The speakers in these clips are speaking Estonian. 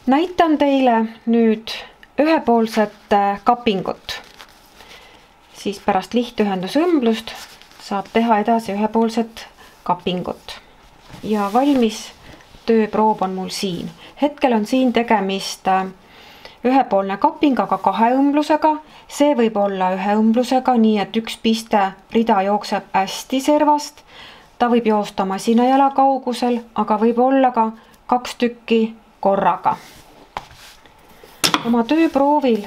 Näitan teile nüüd ühepoolset kapingut. Siis pärast lihtühendusõmblust saab teha edasi ühepoolset kapingut. Ja valmis tööproov on mul siin. Hetkel on siin tegemist ühepoolne kaping, aga 2 õmblusega. See võib olla 1 õmblusega, nii et üks piste rida jookseb hästi servast. Ta võib joosta masinajala kaugusel, aga võib olla ka 2 tükki korraga. Oma tööproovil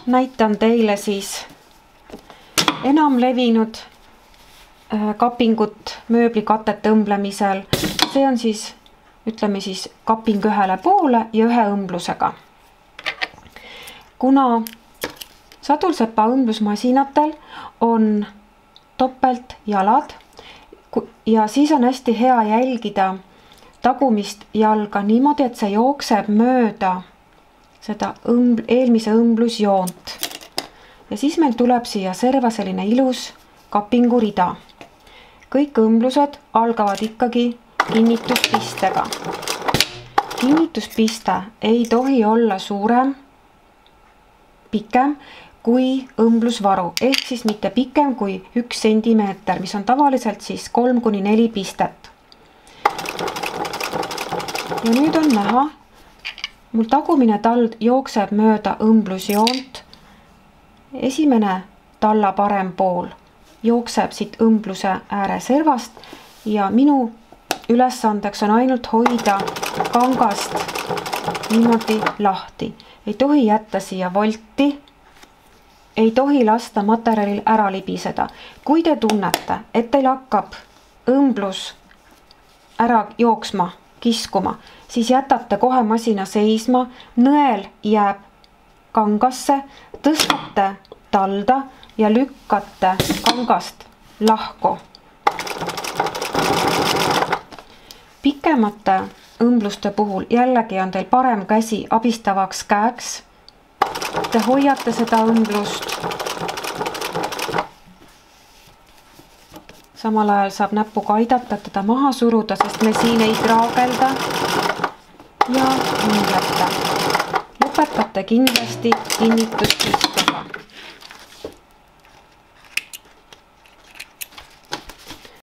näitan teile siis enam levinud kapingut mööblikatete õmblemisel. See on siis, ütleme siis, kaping 1 poole ja 1 õmblusega. Kuna sadulsepa õmblusmasinatel on topelt jalad ja siis on hästi hea jälgida tagumist jalga niimoodi, et see jookseb mööda seda eelmise õmblusjoont. Ja siis meil tuleb siia serva selline ilus kapingurida. Kõik õmblused algavad ikkagi kinnituspistega. Kinnituspiste ei tohi olla suurem, pikem kui õmblusvaru, ehk siis mitte pikem kui 1 sentimeeter, mis on tavaliselt siis 3–4 pistet. Ja nüüd on näha, mul tagumine tald jookseb mööda õmblusjoont. Esimene talla parem pool jookseb siit õmbluse ääre servast ja minu ülesandeks on ainult hoida kangast niimoodi lahti. Ei tohi jätta siia volti, ei tohi lasta materjalil ära libiseda. Kui te tunnete, et teil hakkab õmblus ära jooksma, kiskuma, siis jätate kohe masina seisma, nõel jääb kangasse, tõstate talda ja lükkate kangast lahku. Pikemate õmbluste puhul jällegi on teil parem käsi abistavaks käeks. Te hoiate seda õmblust. Samal ajal saab näpuga aidata teda maha suruda, sest me siin ei traagelda. Ja õmblete. Lõpetate kindlasti kinnituspiste.